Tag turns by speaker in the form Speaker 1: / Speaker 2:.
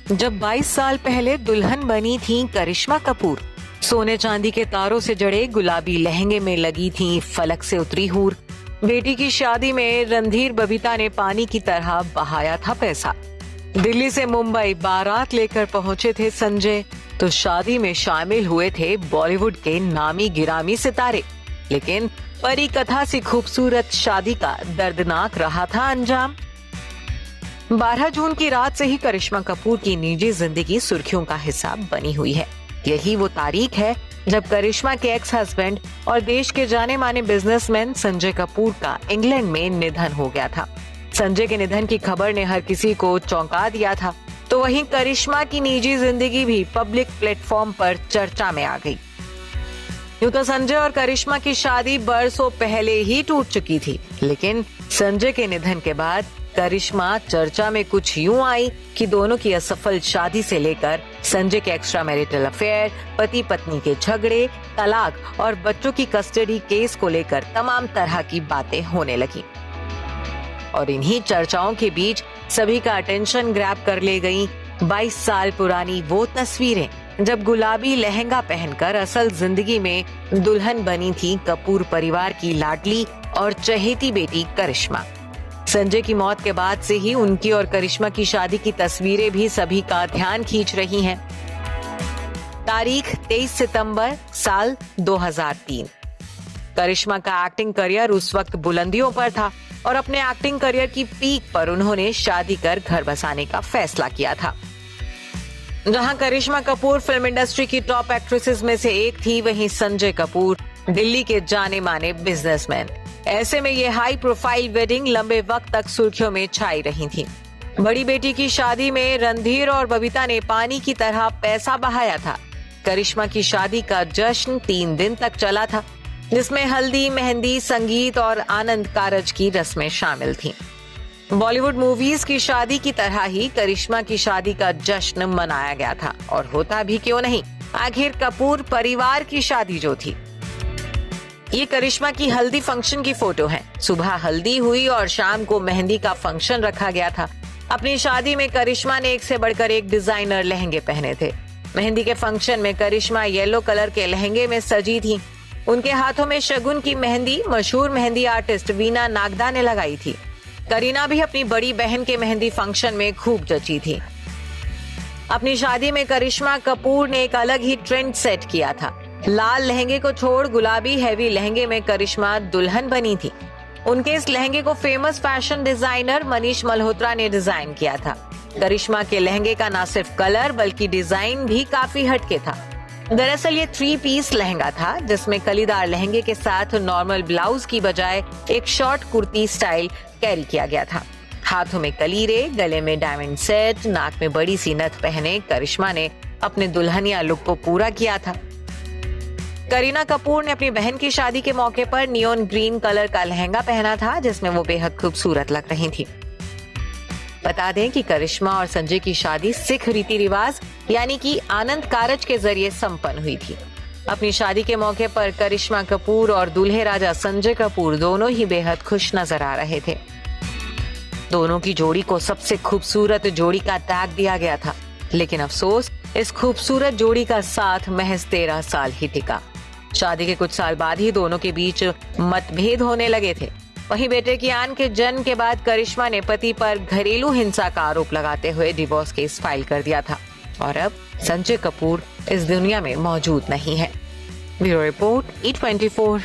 Speaker 1: जब 22 साल पहले दुल्हन बनी थी करिश्मा कपूर, सोने चांदी के तारों से जड़े गुलाबी लहंगे में लगी थी फलक से उतरी हूर। बेटी की शादी में रणधीर बबीता ने पानी की तरह बहाया था पैसा। दिल्ली से मुंबई बारात लेकर पहुंचे थे संजय, तो शादी में शामिल हुए थे बॉलीवुड के नामी गिरामी सितारे। लेकिन परी कथा सी खूबसूरत शादी का दर्दनाक रहा था अंजाम। 12 जून की रात से ही करिश्मा कपूर की निजी जिंदगी सुर्खियों का हिस्सा बनी हुई है। यही वो तारीख है जब करिश्मा के एक्स हस्बैंड और देश के जाने माने बिजनेसमैन संजय कपूर का इंग्लैंड में निधन हो गया था। संजय के निधन की खबर ने हर किसी को चौंका दिया था, तो वहीं करिश्मा की निजी जिंदगी भी पब्लिक प्लेटफॉर्म पर चर्चा में आ गई। यूं तो संजय और करिश्मा की शादी बरसों पहले ही टूट चुकी थी, लेकिन संजय के निधन के बाद करिश्मा चर्चा में कुछ यूं आई कि दोनों की असफल शादी से लेकर संजय के एक्स्ट्रा मैरिटल अफेयर, पति पत्नी के झगड़े, तलाक और बच्चों की कस्टडी केस को लेकर तमाम तरह की बातें होने लगी। और इन्हीं चर्चाओं के बीच सभी का अटेंशन ग्रैब कर ले गई 22 साल पुरानी वो तस्वीरें जब गुलाबी लहंगा पहनकर असल जिंदगी में दुल्हन बनी थी कपूर परिवार की लाडली और चहेती बेटी करिश्मा। संजय की मौत के बाद से ही उनकी और करिश्मा की शादी की तस्वीरें भी सभी का ध्यान खींच रही हैं। तारीख 23 सितंबर साल 2003। करिश्मा का एक्टिंग करियर उस वक्त बुलंदियों पर था और अपने एक्टिंग करियर की पीक पर उन्होंने शादी कर घर बसाने का फैसला किया था। जहां करिश्मा कपूर फिल्म इंडस्ट्री की टॉप एक्ट्रेसेस में से एक थी, वहीं संजय कपूर दिल्ली के जाने माने बिजनेसमैन। ऐसे में ये हाई प्रोफाइल वेडिंग लंबे वक्त तक सुर्खियों में छाई रही थी। बड़ी बेटी की शादी में रणधीर और बबीता ने पानी की तरह पैसा बहाया था। करिश्मा की शादी का जश्न 3 दिन तक चला था, जिसमें हल्दी, मेहंदी, संगीत और आनंद कारज की रस्में शामिल थीं। बॉलीवुड मूवीज की शादी की तरह ही करिश्मा की शादी का जश्न मनाया गया था, और होता भी क्यों नहीं, आखिर कपूर परिवार की शादी जो थी। ये करिश्मा की हल्दी फंक्शन की फोटो है। सुबह हल्दी हुई और शाम को मेहंदी का फंक्शन रखा गया था। अपनी शादी में करिश्मा ने एक से बढ़कर एक डिजाइनर लहंगे पहने थे। मेहंदी के फंक्शन में करिश्मा येलो कलर के लहंगे में सजी थी। उनके हाथों में शगुन की मेहंदी मशहूर मेहंदी आर्टिस्ट वीना नागदा ने लगाई थी। करीना भी अपनी बड़ी बहन के मेहंदी फंक्शन में खूब जची थी। अपनी शादी में करिश्मा कपूर ने एक अलग ही ट्रेंड सेट किया था। लाल लहंगे को छोड़ गुलाबी हैवी लहंगे में करिश्मा दुल्हन बनी थी। उनके इस लहंगे को famous fashion designer Manish Malhotra ने डिजाइन किया था। करिश्मा के लहंगे का न सिर्फ कलर बल्कि डिजाइन भी काफी हटके था। दरअसल ये 3 पीस लहंगा था, जिसमें कलीदार लहंगे के साथ नॉर्मल ब्लाउज की बजाय एक शॉर्ट कुर्ती स्टाइल कैरी किया गया था। हाथों में कलीरे, गले में डायमंड सेट, नाक में बड़ी सी नथ पहने करिश्मा ने अपने दुल्हनिया लुक को पूरा किया था। करीना कपूर ने अपनी बहन की शादी के मौके पर नियॉन ग्रीन कलर का लहंगा पहना था, जिसमें वो बेहद खूबसूरत लग रही थी। बता दें कि करिश्मा और संजय की शादी सिख रीति रिवाज यानी कि आनंद कारज के जरिए संपन्न हुई थी। अपनी शादी के मौके पर करिश्मा कपूर और दूल्हे राजा संजय कपूर दोनों ही बेहद खुश नजर आ रहे थे। दोनों की जोड़ी को सबसे खूबसूरत जोड़ी का टैग दिया गया था, लेकिन अफसोस इस खूबसूरत जोड़ी का साथ महज 13 साल ही टिका। शादी के कुछ साल बाद ही दोनों के बीच मतभेद होने लगे थे। वहीं बेटे कियान के जन्म के बाद करिश्मा ने पति पर घरेलू हिंसा का आरोप लगाते हुए डिवोर्स केस फाइल कर दिया था, और अब संजय कपूर इस दुनिया में मौजूद नहीं है। Bureau report E24।